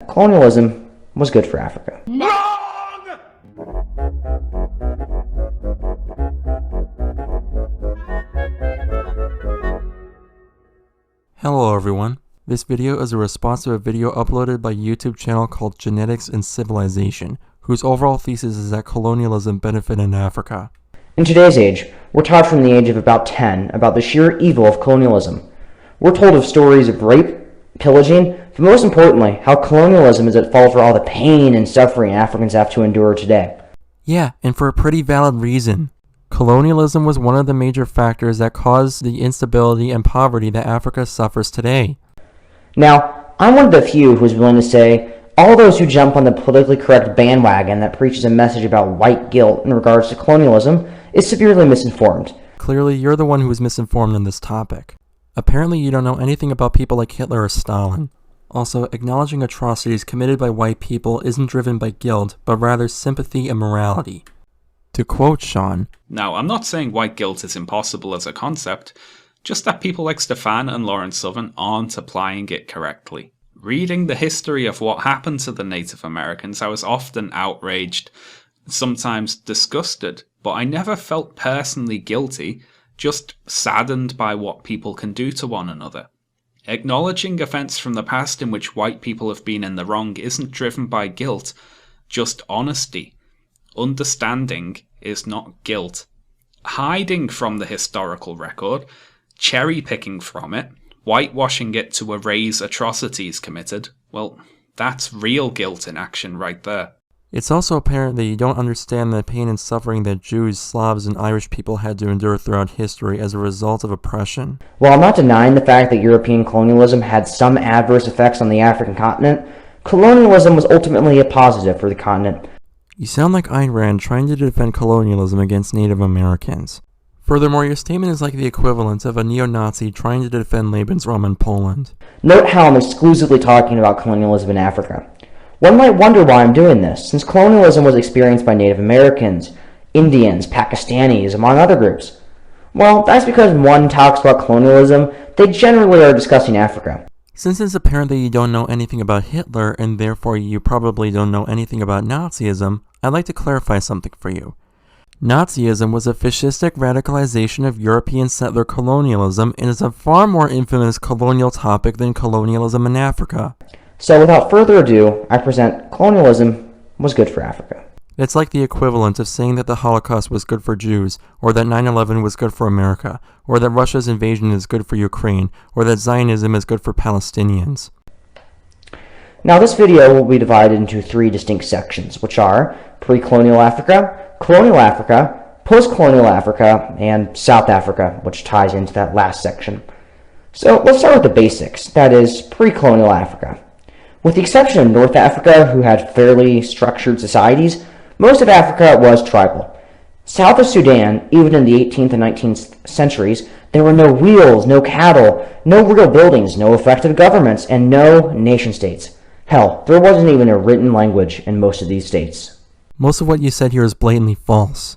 colonialism was good for Africa. Hello everyone. This video is a response to a video uploaded by a YouTube channel called Genetics and Civilization, whose overall thesis is that colonialism benefited Africa. In today's age, we're taught from the age of about 10 about the sheer evil of colonialism. We're told of stories of rape, pillaging, but most importantly, how colonialism is at fault for all the pain and suffering Africans have to endure today. Yeah, and for a pretty valid reason. Colonialism was one of the major factors that caused the instability and poverty that Africa suffers today. Now, I'm one of the few who is willing to say all those who jump on the politically correct bandwagon that preaches a message about white guilt in regards to colonialism is severely misinformed. Clearly, you're the one who is misinformed on this topic. Apparently, you don't know anything about people like Hitler or Stalin. Also, acknowledging atrocities committed by white people isn't driven by guilt, but rather sympathy and morality. To quote Sean, "Now, I'm not saying white guilt is impossible as a concept, just that people like Stefan and Lawrence Southern aren't applying it correctly. Reading the history of what happened to the Native Americans, I was often outraged, sometimes disgusted, but I never felt personally guilty, just saddened by what people can do to one another. Acknowledging events from the past in which white people have been in the wrong isn't driven by guilt, just honesty. Understanding is not guilt. Hiding from the historical record, cherry-picking from it, whitewashing it to erase atrocities committed, well, that's real guilt in action right there." It's also apparent that you don't understand the pain and suffering that Jews, Slavs, and Irish people had to endure throughout history as a result of oppression. While I'm not denying the fact that European colonialism had some adverse effects on the African continent, colonialism was ultimately a positive for the continent. You sound like Ayn Rand trying to defend colonialism against Native Americans. Furthermore, your statement is like the equivalent of a neo-Nazi trying to defend Lebensraum in Poland. Note how I'm exclusively talking about colonialism in Africa. One might wonder why I'm doing this, since colonialism was experienced by Native Americans, Indians, Pakistanis, among other groups. Well, that's because when one talks about colonialism, they generally are discussing Africa. Since it's apparent that you don't know anything about Hitler, and therefore you probably don't know anything about Nazism, I'd like to clarify something for you. Nazism was a fascistic radicalization of European settler colonialism and is a far more infamous colonial topic than colonialism in Africa. So without further ado, I present colonialism was good for Africa. It's like the equivalent of saying that the Holocaust was good for Jews, or that 9/11 was good for America, or that Russia's invasion is good for Ukraine, or that Zionism is good for Palestinians. Now this video will be divided into three distinct sections, which are pre-colonial Africa, colonial Africa, post-colonial Africa, and South Africa, which ties into that last section. So let's start with the basics, that is, pre-colonial Africa. With the exception of North Africa, who had fairly structured societies, most of Africa was tribal. South of Sudan, even in the 18th and 19th centuries, there were no wheels, no cattle, no real buildings, no effective governments, and no nation-states. Hell, there wasn't even a written language in most of these states. Most of what you said here is blatantly false.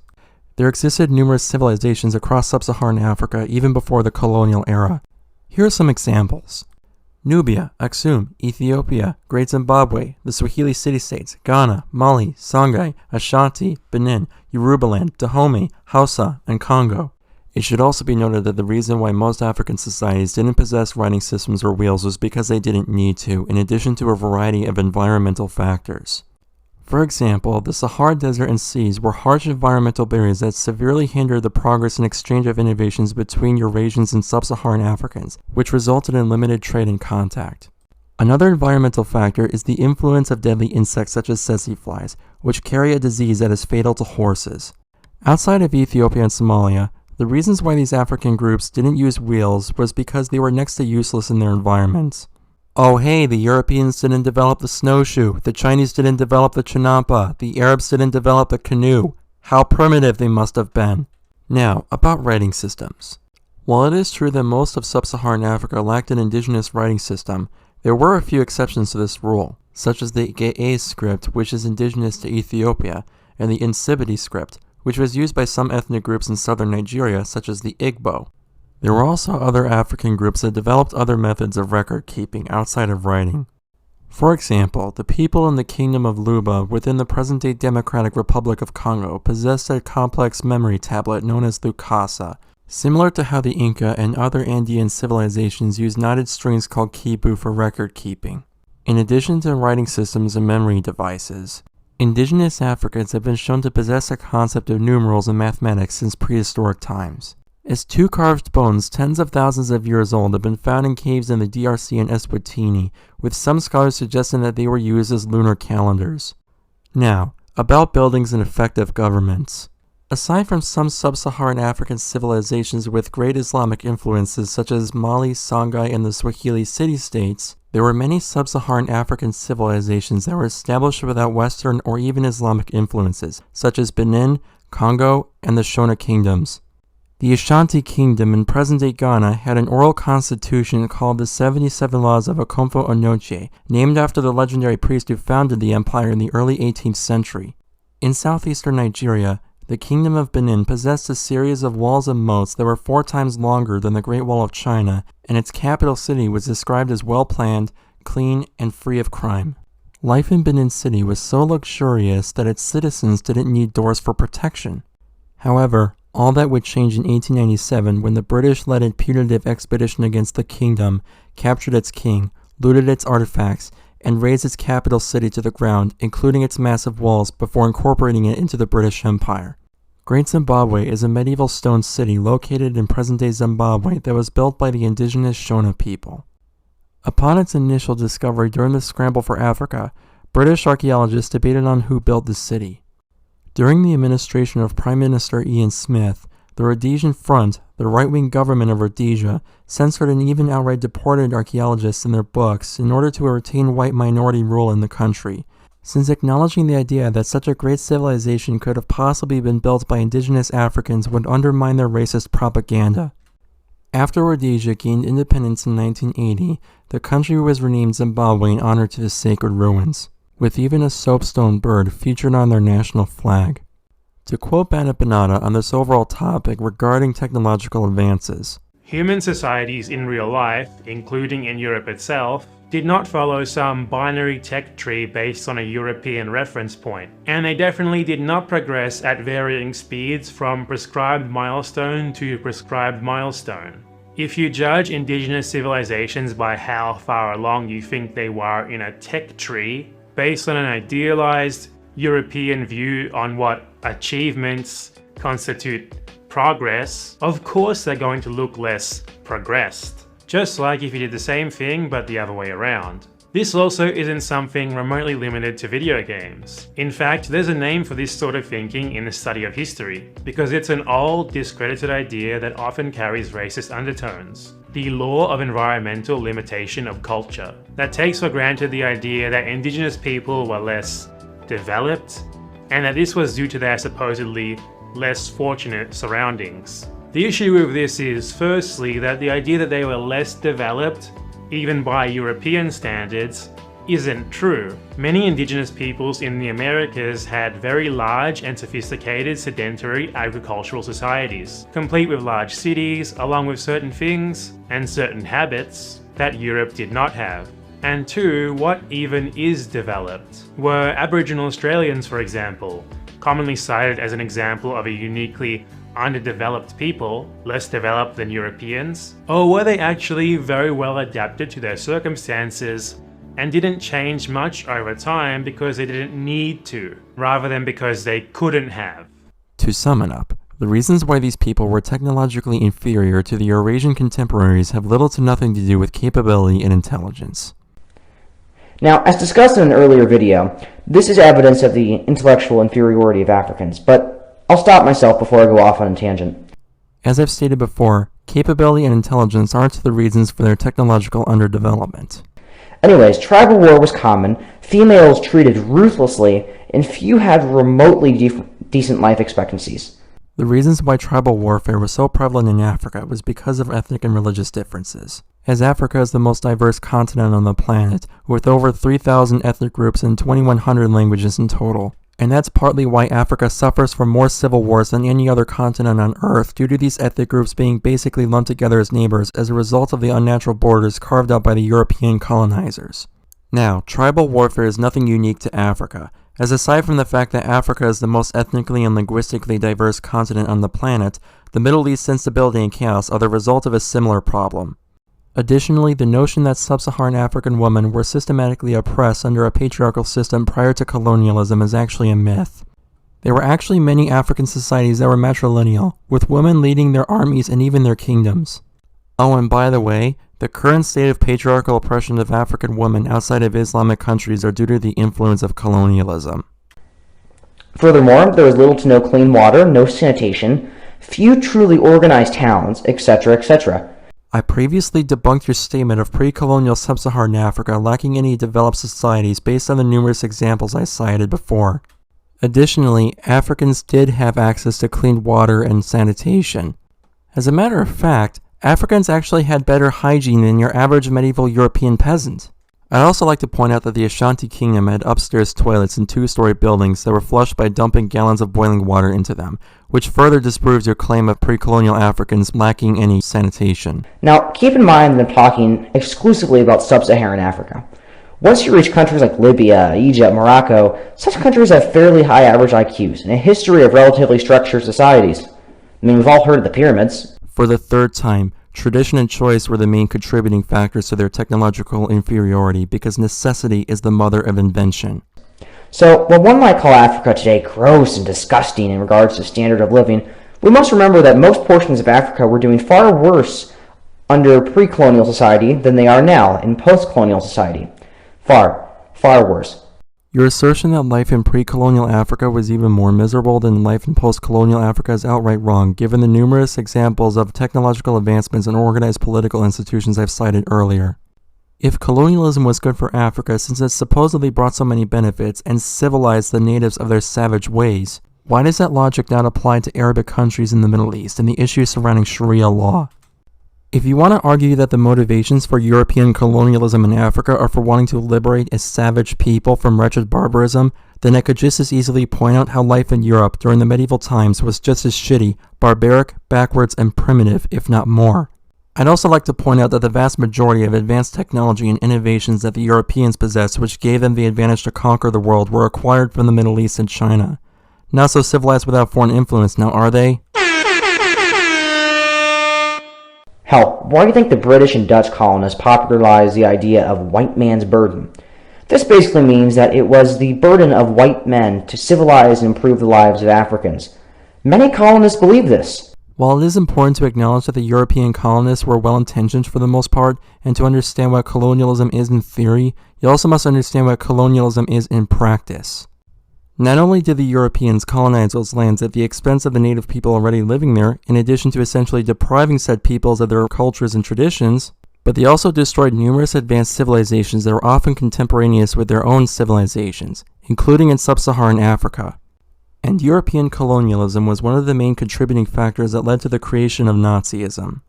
There existed numerous civilizations across Sub-Saharan Africa even before the colonial era. Here are some examples. Nubia, Aksum, Ethiopia, Great Zimbabwe, the Swahili city-states, Ghana, Mali, Songhai, Ashanti, Benin, Yorubaland, Dahomey, Hausa, and Congo. It should also be noted that the reason why most African societies didn't possess writing systems or wheels was because they didn't need to, in addition to a variety of environmental factors. For example, the Sahara Desert and seas were harsh environmental barriers that severely hindered the progress and exchange of innovations between Eurasians and Sub-Saharan Africans, which resulted in limited trade and contact. Another environmental factor is the influence of deadly insects such as tsetse flies, which carry a disease that is fatal to horses. Outside of Ethiopia and Somalia, the reasons why these African groups didn't use wheels was because they were next to useless in their environments. Oh hey, the Europeans didn't develop the snowshoe, the Chinese didn't develop the chinampa, the Arabs didn't develop the canoe. How primitive they must have been. Now, about writing systems. While it is true that most of Sub-Saharan Africa lacked an indigenous writing system, there were a few exceptions to this rule, such as the Ge'ez script, which is indigenous to Ethiopia, and the Nsibiti script, which was used by some ethnic groups in southern Nigeria, such as the Igbo. There were also other African groups that developed other methods of record keeping outside of writing. For example, the people in the Kingdom of Luba within the present-day Democratic Republic of Congo possessed a complex memory tablet known as Lukasa, similar to how the Inca and other Andean civilizations use knotted strings called kibu for record keeping. In addition to writing systems and memory devices, indigenous Africans have been shown to possess a concept of numerals and mathematics since prehistoric times. As two carved bones tens of thousands of years old have been found in caves in the DRC and Eswatini, with some scholars suggesting that they were used as lunar calendars. Now, about buildings and effective governments. Aside from some sub-Saharan African civilizations with great Islamic influences such as Mali, Songhai, and the Swahili city-states, there were many sub-Saharan African civilizations that were established without Western or even Islamic influences, such as Benin, Congo, and the Shona kingdoms. The Ashanti Kingdom in present-day Ghana had an oral constitution called the 77 Laws of Akomfo Onoche, named after the legendary priest who founded the empire in the early 18th century. In southeastern Nigeria, the Kingdom of Benin possessed a series of walls and moats that were 4 times longer than the Great Wall of China, and its capital city was described as well-planned, clean, and free of crime. Life in Benin City was so luxurious that its citizens didn't need doors for protection. However, all that would change in 1897 when the British led a punitive expedition against the kingdom, captured its king, looted its artifacts, and razed its capital city to the ground, including its massive walls, before incorporating it into the British Empire. Great Zimbabwe is a medieval stone city located in present-day Zimbabwe that was built by the indigenous Shona people. Upon its initial discovery during the scramble for Africa, British archaeologists debated on who built the city. During the administration of Prime Minister Ian Smith, the Rhodesian Front, the right-wing government of Rhodesia, censored and even outright deported archaeologists in their books in order to retain white minority rule in the country, since acknowledging the idea that such a great civilization could have possibly been built by indigenous Africans would undermine their racist propaganda. After Rhodesia gained independence in 1980, the country was renamed Zimbabwe in honor to the sacred ruins, with even a soapstone bird featured on their national flag. To quote Bana Banata on this overall topic regarding technological advances, human societies in real life, including in Europe itself, did not follow some binary tech tree based on a European reference point, and they definitely did not progress at varying speeds from prescribed milestone to prescribed milestone. If you judge indigenous civilizations by how far along you think they were in a tech tree, based on an idealized European view on what achievements constitute progress, of course they're going to look less progressed. Just like if you did the same thing but the other way around. This also isn't something remotely limited to video games. In fact, there's a name for this sort of thinking in the study of history, because it's an old, discredited idea that often carries racist undertones. The law of environmental limitation of culture, that takes for granted the idea that indigenous people were less developed, and that this was due to their supposedly less fortunate surroundings. The issue with this is, firstly, that the idea that they were less developed, even by European standards, isn't true. Many indigenous peoples in the Americas had very large and sophisticated sedentary agricultural societies, complete with large cities, along with certain things and certain habits that Europe did not have. And two, what even is developed? Were Aboriginal Australians, for example, commonly cited as an example of a uniquely underdeveloped people, less developed than Europeans? Or were they actually very well adapted to their circumstances and didn't change much over time because they didn't need to, rather than because they couldn't have? to sum it up, the reasons why these people were technologically inferior to the Eurasian contemporaries have little to nothing to do with capability and intelligence. Now, as discussed in an earlier video, this is evidence of the intellectual inferiority of Africans, but I'll stop myself before I go off on a tangent. As I've stated before, capability and intelligence aren't the reasons for their technological underdevelopment. Anyways, tribal war was common, females treated ruthlessly, and few had remotely decent life expectancies. The reasons why tribal warfare was so prevalent in Africa was because of ethnic and religious differences. As Africa is the most diverse continent on the planet, with over 3,000 ethnic groups and 2,100 languages in total. And that's partly why Africa suffers from more civil wars than any other continent on Earth, due to these ethnic groups being basically lumped together as neighbors as a result of the unnatural borders carved out by the European colonizers. Now, tribal warfare is nothing unique to Africa, as aside from the fact that Africa is the most ethnically and linguistically diverse continent on the planet, the Middle East's instability and chaos are the result of a similar problem. Additionally, the notion that sub-Saharan African women were systematically oppressed under a patriarchal system prior to colonialism is actually a myth. There were actually many African societies that were matrilineal, with women leading their armies and even their kingdoms. Oh, and by the way, the current state of patriarchal oppression of African women outside of Islamic countries are due to the influence of colonialism. Furthermore, there was little to no clean water, no sanitation, few truly organized towns, etc., etc. I previously debunked your statement of pre-colonial sub-Saharan Africa lacking any developed societies based on the numerous examples I cited before. Additionally, Africans did have access to clean water and sanitation. As a matter of fact, Africans actually had better hygiene than your average medieval European peasant. I'd also like to point out that the Ashanti Kingdom had upstairs toilets in two-story buildings that were flushed by dumping gallons of boiling water into them, which further disproves your claim of pre-colonial Africans lacking any sanitation. Now, keep in mind that I'm talking exclusively about sub-Saharan Africa. Once you reach countries like Libya, Egypt, Morocco, such countries have fairly high average IQs and a history of relatively structured societies. I mean, we've all heard of the pyramids. For the third time, tradition and choice were the main contributing factors to their technological inferiority because necessity is the mother of invention. So, while one might call Africa today gross and disgusting in regards to standard of living, we must remember that most portions of Africa were doing far worse under pre-colonial society than they are now in post-colonial society. Far, far worse. Your assertion that life in pre-colonial Africa was even more miserable than life in post-colonial Africa is outright wrong, given the numerous examples of technological advancements and organized political institutions I've cited earlier. If colonialism was good for Africa since it supposedly brought so many benefits and civilized the natives of their savage ways, why does that logic not apply to Arabic countries in the Middle East and the issues surrounding Sharia law? If you want to argue that the motivations for European colonialism in Africa are for wanting to liberate a savage people from wretched barbarism, then I could just as easily point out how life in Europe during the medieval times was just as shitty, barbaric, backwards, and primitive, if not more. I'd also like to point out that the vast majority of advanced technology and innovations that the Europeans possessed which gave them the advantage to conquer the world were acquired from the Middle East and China. Not so civilized without foreign influence now, are they? Hell, why do you think the British and Dutch colonists popularized the idea of white man's burden? This basically means that it was the burden of white men to civilize and improve the lives of Africans. Many colonists believe this. While it is important to acknowledge that the European colonists were well-intentioned for the most part, and to understand what colonialism is in theory, you also must understand what colonialism is in practice. Not only did the Europeans colonize those lands at the expense of the native people already living there, in addition to essentially depriving said peoples of their cultures and traditions, but they also destroyed numerous advanced civilizations that were often contemporaneous with their own civilizations, including in sub-Saharan Africa. And European colonialism was one of the main contributing factors that led to the creation of Nazism.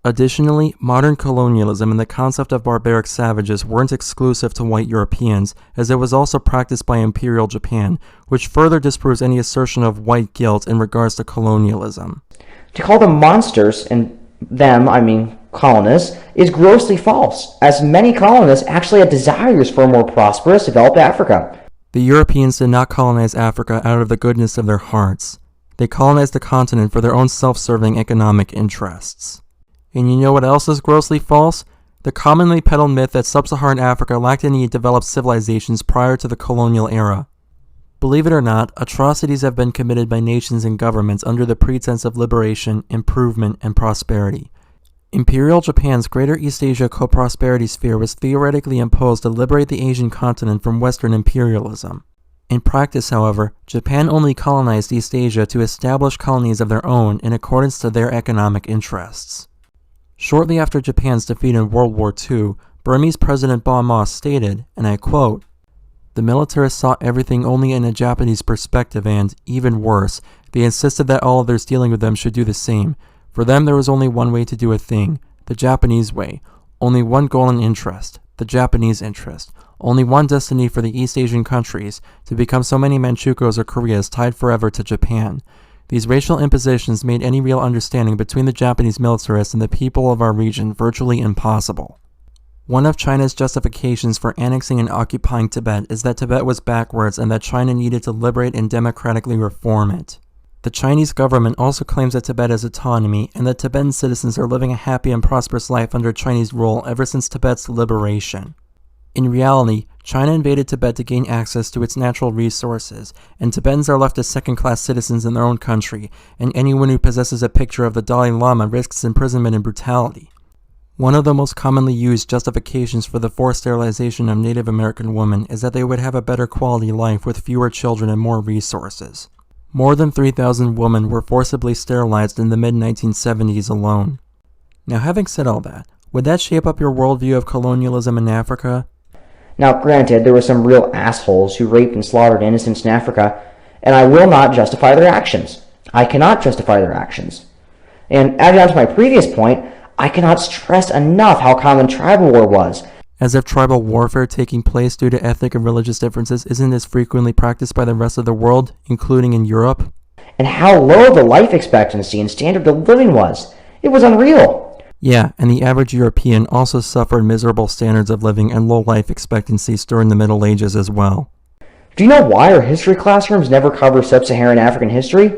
Additionally, modern colonialism and the concept of barbaric savages weren't exclusive to white Europeans, as it was also practiced by Imperial Japan, which further disproves any assertion of white guilt in regards to colonialism. To call them monsters, and them, I mean colonists, is grossly false, as many colonists actually had desires for a more prosperous, developed Africa. The Europeans did not colonize Africa out of the goodness of their hearts. They colonized the continent for their own self-serving economic interests. And you know what else is grossly false? The commonly peddled myth that sub-Saharan Africa lacked any developed civilizations prior to the colonial era. Believe it or not, atrocities have been committed by nations and governments under the pretense of liberation, improvement, and prosperity. Imperial Japan's Greater East Asia Co-Prosperity Sphere was theoretically imposed to liberate the Asian continent from Western imperialism. In practice, however, Japan only colonized East Asia to establish colonies of their own in accordance to their economic interests. Shortly after Japan's defeat in World War II, Burmese President Bon Moss stated, and I quote, "The militarists saw everything only in a Japanese perspective and, even worse, they insisted that all others dealing with them should do the same. For them there was only one way to do a thing, the Japanese way, only one goal and interest, the Japanese interest, only one destiny for the East Asian countries, to become so many Manchukos or Koreas tied forever to Japan. These racial impositions made any real understanding between the Japanese militarists and the people of our region virtually impossible." One of China's justifications for annexing and occupying Tibet is that Tibet was backwards and that China needed to liberate and democratically reform it. The Chinese government also claims that Tibet has autonomy and that Tibetan citizens are living a happy and prosperous life under Chinese rule ever since Tibet's liberation. In reality, China invaded Tibet to gain access to its natural resources, and Tibetans are left as second-class citizens in their own country, and anyone who possesses a picture of the Dalai Lama risks imprisonment and brutality. One of the most commonly used justifications for the forced sterilization of Native American women is that they would have a better quality life with fewer children and more resources. More than 3,000 women were forcibly sterilized in the mid-1970s alone. Now, having said all that, would that shape up your worldview of colonialism in Africa? Now, granted, there were some real assholes who raped and slaughtered innocents in Africa, and I will not justify their actions. I cannot justify their actions. And adding on to my previous point, I cannot stress enough how common tribal war was. As if tribal warfare taking place due to ethnic and religious differences isn't as frequently practiced by the rest of the world, including in Europe. And how low the life expectancy and standard of living was. It was unreal. Yeah, and the average European also suffered miserable standards of living and low life expectancies during the Middle Ages as well. Do you know why our history classrooms never cover Sub-Saharan African history?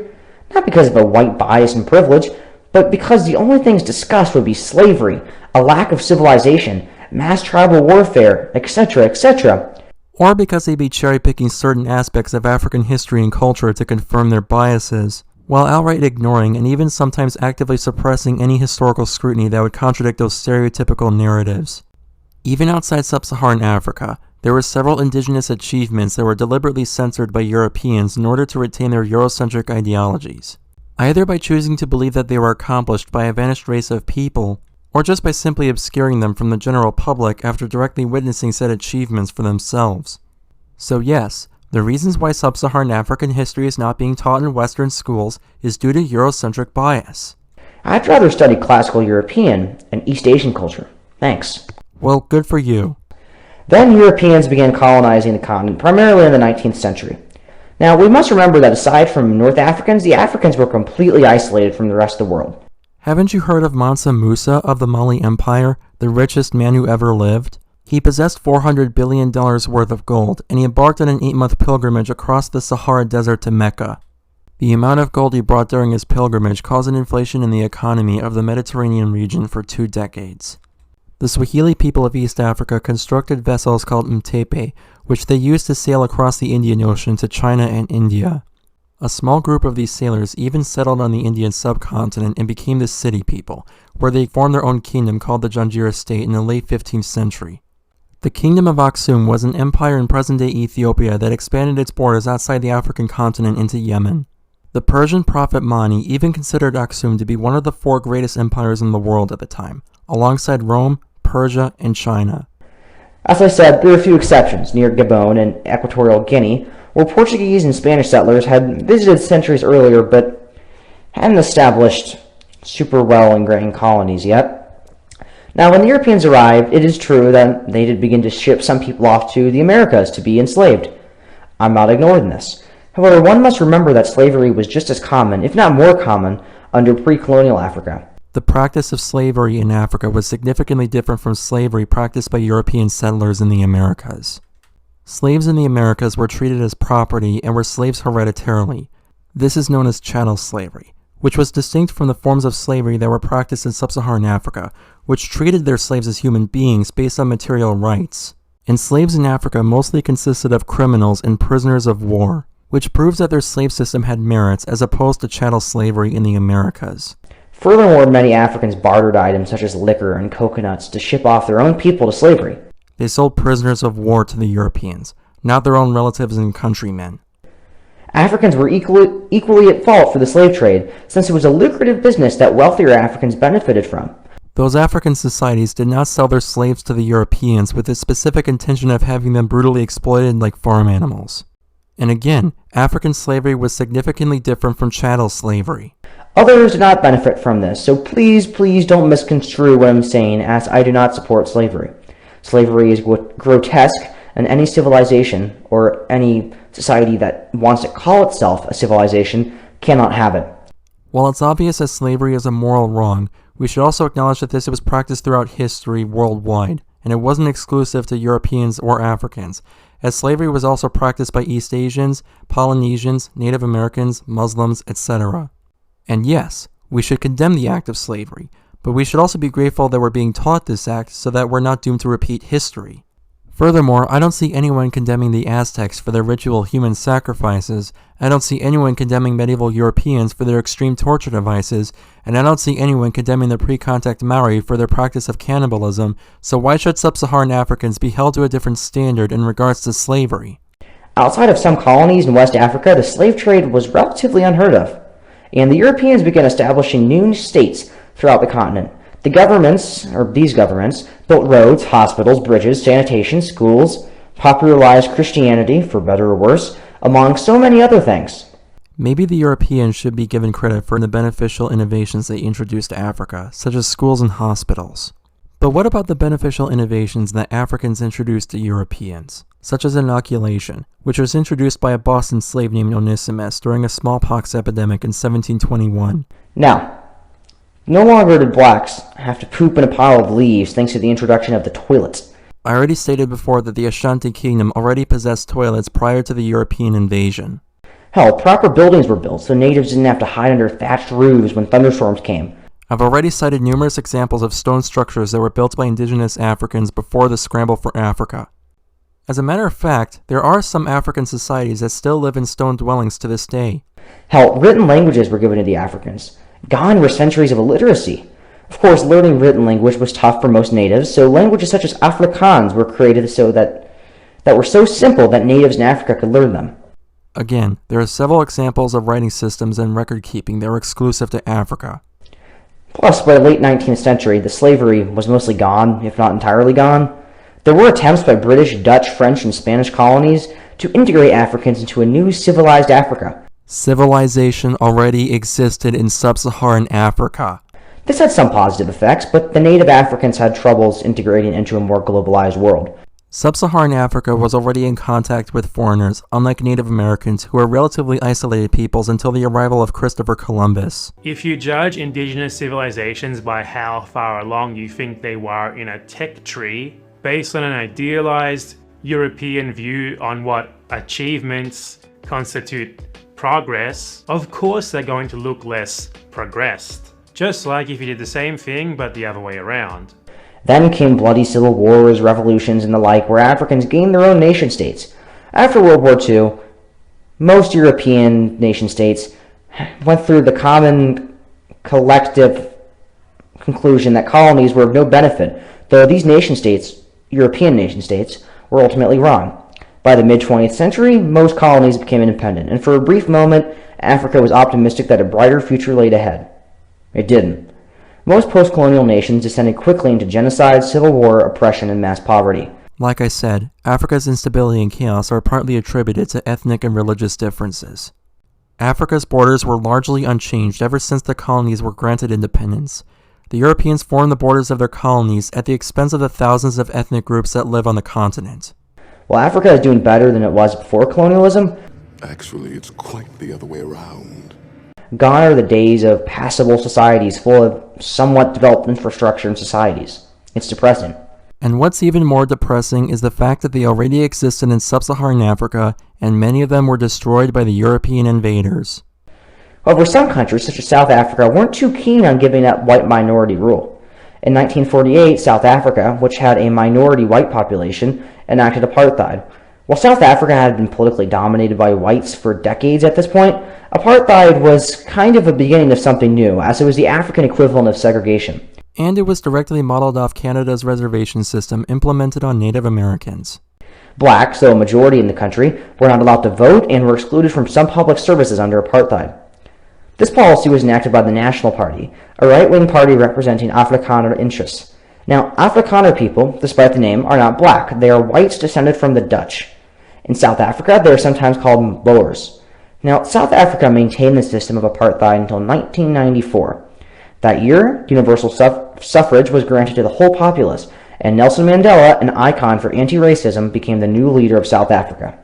Not because of a white bias and privilege, but because the only things discussed would be slavery, a lack of civilization, mass tribal warfare, etc., etc. Or because they'd be cherry-picking certain aspects of African history and culture to confirm their biases, while outright ignoring and even sometimes actively suppressing any historical scrutiny that would contradict those stereotypical narratives. Even outside Sub-Saharan Africa, there were several indigenous achievements that were deliberately censored by Europeans in order to retain their Eurocentric ideologies, either by choosing to believe that they were accomplished by a vanished race of people, or just by simply obscuring them from the general public after directly witnessing said achievements for themselves. So yes, the reasons why Sub-Saharan African history is not being taught in Western schools is due to Eurocentric bias. I'd rather study classical European and East Asian culture. Thanks. Well, good for you. Then Europeans began colonizing the continent, primarily in the 19th century. Now, we must remember that aside from North Africans, the Africans were completely isolated from the rest of the world. Haven't you heard of Mansa Musa of the Mali Empire, the richest man who ever lived? He possessed $400 billion worth of gold, and he embarked on an 8-month pilgrimage across the Sahara Desert to Mecca. The amount of gold he brought during his pilgrimage caused an inflation in the economy of the Mediterranean region for 2 decades. The Swahili people of East Africa constructed vessels called mtepe, which they used to sail across the Indian Ocean to China and India. A small group of these sailors even settled on the Indian subcontinent and became the city people, where they formed their own kingdom called the Janjira state in the late 15th century. The Kingdom of Aksum was an empire in present-day Ethiopia that expanded its borders outside the African continent into Yemen. The Persian prophet Mani even considered Aksum to be one of the 4 greatest empires in the world at the time, alongside Rome, Persia, and China. As I said, there are a few exceptions near Gabon and Equatorial Guinea, where Portuguese and Spanish settlers had visited centuries earlier but hadn't established super well-ingrained colonies yet. Now, when the Europeans arrived, it is true that they did begin to ship some people off to the Americas to be enslaved. I'm not ignoring this. However, one must remember that slavery was just as common, if not more common, under pre-colonial Africa. The practice of slavery in Africa was significantly different from slavery practiced by European settlers in the Americas. Slaves in the Americas were treated as property and were slaves hereditarily. This is known as chattel slavery, which was distinct from the forms of slavery that were practiced in Sub-Saharan Africa, which treated their slaves as human beings based on material rights. And slaves in Africa mostly consisted of criminals and prisoners of war, which proves that their slave system had merits as opposed to chattel slavery in the Americas. Furthermore, many Africans bartered items such as liquor and coconuts to ship off their own people to slavery. They sold prisoners of war to the Europeans, not their own relatives and countrymen. Africans were equally at fault for the slave trade, since it was a lucrative business that wealthier Africans benefited from. Those African societies did not sell their slaves to the Europeans with the specific intention of having them brutally exploited like farm animals. And again, African slavery was significantly different from chattel slavery. Others did not benefit from this, so please don't misconstrue what I'm saying, as I do not support slavery. Slavery is grotesque, and any civilization, or any society that wants to call itself a civilization, cannot have it. While it's obvious that slavery is a moral wrong, we should also acknowledge that this was practiced throughout history worldwide, and it wasn't exclusive to Europeans or Africans, as slavery was also practiced by East Asians, Polynesians, Native Americans, Muslims, etc. And yes, we should condemn the act of slavery, but we should also be grateful that we're being taught this act so that we're not doomed to repeat history. Furthermore, I don't see anyone condemning the Aztecs for their ritual human sacrifices, I don't see anyone condemning medieval Europeans for their extreme torture devices, and I don't see anyone condemning the pre-contact Maori for their practice of cannibalism, so why should Sub-Saharan Africans be held to a different standard in regards to slavery? Outside of some colonies in West Africa, the slave trade was relatively unheard of, and the Europeans began establishing new states throughout the continent. These governments, built roads, hospitals, bridges, sanitation, schools, popularized Christianity, for better or worse, among so many other things. Maybe the Europeans should be given credit for the beneficial innovations they introduced to Africa, such as schools and hospitals. But what about the beneficial innovations that Africans introduced to Europeans, such as inoculation, which was introduced by a Boston slave named Onesimus during a smallpox epidemic in 1721? Now, no longer did blacks have to poop in a pile of leaves thanks to the introduction of the toilet. I already stated before that the Ashanti Kingdom already possessed toilets prior to the European invasion. Hell, proper buildings were built so natives didn't have to hide under thatched roofs when thunderstorms came. I've already cited numerous examples of stone structures that were built by indigenous Africans before the scramble for Africa. As a matter of fact, there are some African societies that still live in stone dwellings to this day. Hell, written languages were given to the Africans. Gone were centuries of illiteracy. Of course, learning written language was tough for most natives, so languages such as Afrikaans were created so that were so simple that natives in Africa could learn them. Again, there are several examples of writing systems and record-keeping that were exclusive to Africa. Plus, by the late 19th century, the slavery was mostly gone, if not entirely gone. There were attempts by British, Dutch, French, and Spanish colonies to integrate Africans into a new civilized Africa. Civilization already existed in Sub-Saharan Africa. This had some positive effects, but the native Africans had troubles integrating into a more globalized world. Sub-Saharan Africa was already in contact with foreigners, unlike Native Americans, who were relatively isolated peoples until the arrival of Christopher Columbus. If you judge indigenous civilizations by how far along you think they were in a tech tree, based on an idealized European view on what achievements constitute progress, of course they're going to look less progressed. Just like if you did the same thing but the other way around. Then came bloody civil wars, revolutions, and the like, where Africans gained their own nation-states. After World War II, most European nation-states went through the common collective conclusion that colonies were of no benefit, though these nation-states, European nation-states, were ultimately wrong. By the mid-20th century, most colonies became independent, and for a brief moment, Africa was optimistic that a brighter future laid ahead. It didn't. Most post-colonial nations descended quickly into genocide, civil war, oppression, and mass poverty. Like I said, Africa's instability and chaos are partly attributed to ethnic and religious differences. Africa's borders were largely unchanged ever since the colonies were granted independence. The Europeans formed the borders of their colonies at the expense of the thousands of ethnic groups that live on the continent. While Africa is doing better than it was before colonialism, actually, it's quite the other way around. Gone are the days of passable societies full of somewhat developed infrastructure and societies. It's depressing. And what's even more depressing is the fact that they already existed in Sub-Saharan Africa, and many of them were destroyed by the European invaders. However, some countries, such as South Africa, weren't too keen on giving up white minority rule. In 1948, South Africa, which had a minority white population, enacted apartheid. While South Africa had been politically dominated by whites for decades at this point, apartheid was kind of a beginning of something new, as it was the African equivalent of segregation. And it was directly modeled off Canada's reservation system implemented on Native Americans. Blacks, though a majority in the country, were not allowed to vote and were excluded from some public services under apartheid. This policy was enacted by the National Party, a right-wing party representing Afrikaner interests. Now, Afrikaner people, despite the name, are not black. They are whites descended from the Dutch. In South Africa, they are sometimes called Boers. Now, South Africa maintained the system of apartheid until 1994. That year, universal suffrage was granted to the whole populace, and Nelson Mandela, an icon for anti-racism, became the new leader of South Africa.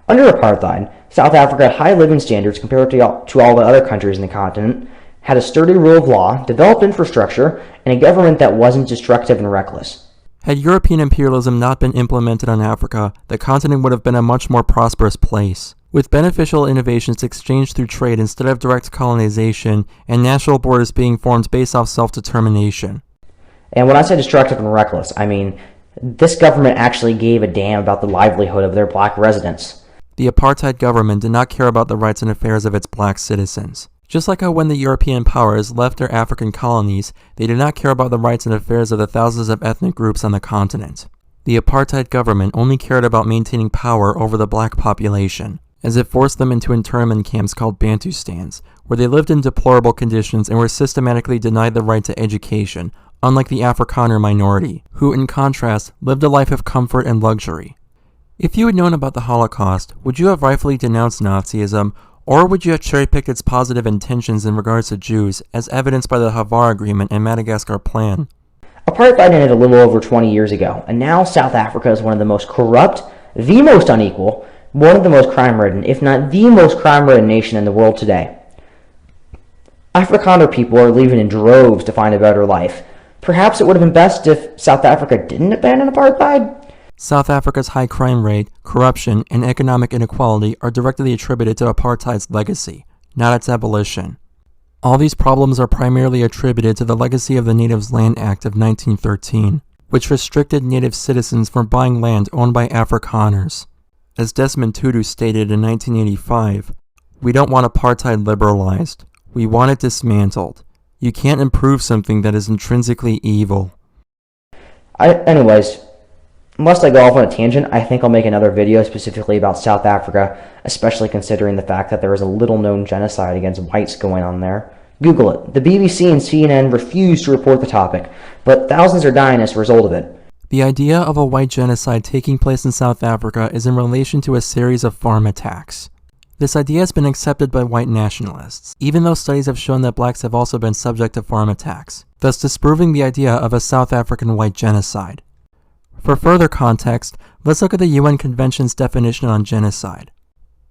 Under apartheid, South Africa had high living standards compared to all the other countries in the continent, had a sturdy rule of law, developed infrastructure, and a government that wasn't destructive and reckless. Had European imperialism not been implemented on Africa, the continent would have been a much more prosperous place, with beneficial innovations exchanged through trade instead of direct colonization, and national borders being formed based off self-determination. And when I say destructive and reckless, I mean this government actually gave a damn about the livelihood of their black residents. The apartheid government did not care about the rights and affairs of its black citizens. Just like how when the European powers left their African colonies, they did not care about the rights and affairs of the thousands of ethnic groups on the continent. The apartheid government only cared about maintaining power over the black population, as it forced them into internment camps called Bantustans, where they lived in deplorable conditions and were systematically denied the right to education, unlike the Afrikaner minority, who in contrast lived a life of comfort and luxury. If you had known about the Holocaust, would you have rightfully denounced Nazism, or would you have cherry-picked its positive intentions in regards to Jews, as evidenced by the Havara Agreement and Madagascar Plan? Apartheid ended a little over 20 years ago, and now South Africa is one of the most corrupt, the most unequal, one of the most crime-ridden, if not the most crime-ridden nation in the world today. Afrikaner people are leaving in droves to find a better life. Perhaps it would have been best if South Africa didn't abandon apartheid? South Africa's high crime rate, corruption, and economic inequality are directly attributed to apartheid's legacy, not its abolition. All these problems are primarily attributed to the legacy of the Natives Land Act of 1913, which restricted native citizens from buying land owned by Afrikaners. As Desmond Tutu stated in 1985, "We don't want apartheid liberalized. We want it dismantled. You can't improve something that is intrinsically evil." Anyways, unless I go off on a tangent, I think I'll make another video specifically about South Africa, especially considering the fact that there is a little-known genocide against whites going on there. Google it. The BBC and CNN refuse to report the topic, but thousands are dying as a result of it. The idea of a white genocide taking place in South Africa is in relation to a series of farm attacks. This idea has been accepted by white nationalists, even though studies have shown that blacks have also been subject to farm attacks, thus disproving the idea of a South African white genocide. For further context, let's look at the UN Convention's definition on genocide.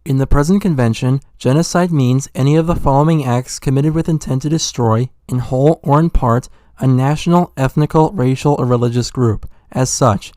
In the present convention, genocide means any of the following acts committed with intent to destroy, in whole or in part, a national, ethnical, racial, or religious group. As such,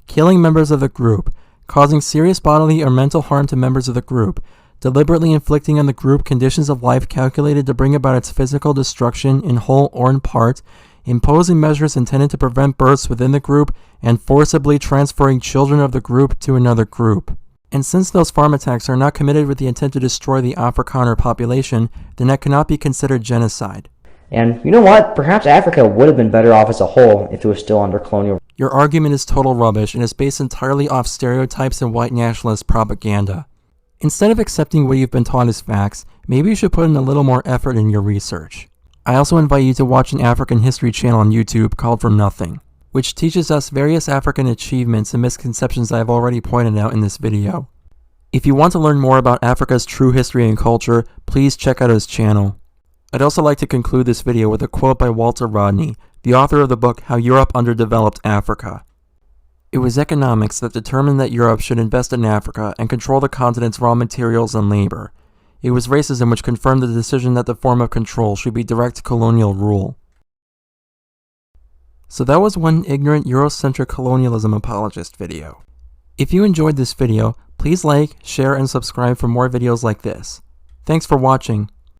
killing members of the group, causing serious bodily or mental harm to members of the group, deliberately inflicting on the group conditions of life calculated to bring about its physical destruction in whole or in part, imposing measures intended to prevent births within the group, and forcibly transferring children of the group to another group. And since those farm attacks are not committed with the intent to destroy the Afrikaner population, then that cannot be considered genocide. And you know what? Perhaps Africa would have been better off as a whole if it was still under colonial. Your argument is total rubbish and is based entirely off stereotypes and white nationalist propaganda. Instead of accepting what you've been taught as facts, maybe you should put in a little more effort in your research. I also invite you to watch an African history channel on YouTube called From Nothing, which teaches us various African achievements and misconceptions I have already pointed out in this video. If you want to learn more about Africa's true history and culture, please check out his channel. I'd also like to conclude this video with a quote by Walter Rodney, the author of the book How Europe Underdeveloped Africa. "It was economics that determined that Europe should invest in Africa and control the continent's raw materials and labor. It was racism which confirmed the decision that the form of control should be direct colonial rule." So that was one ignorant Eurocentric colonialism apologist video. If you enjoyed this video, please like, share, and subscribe for more videos like this. Thanks for watching.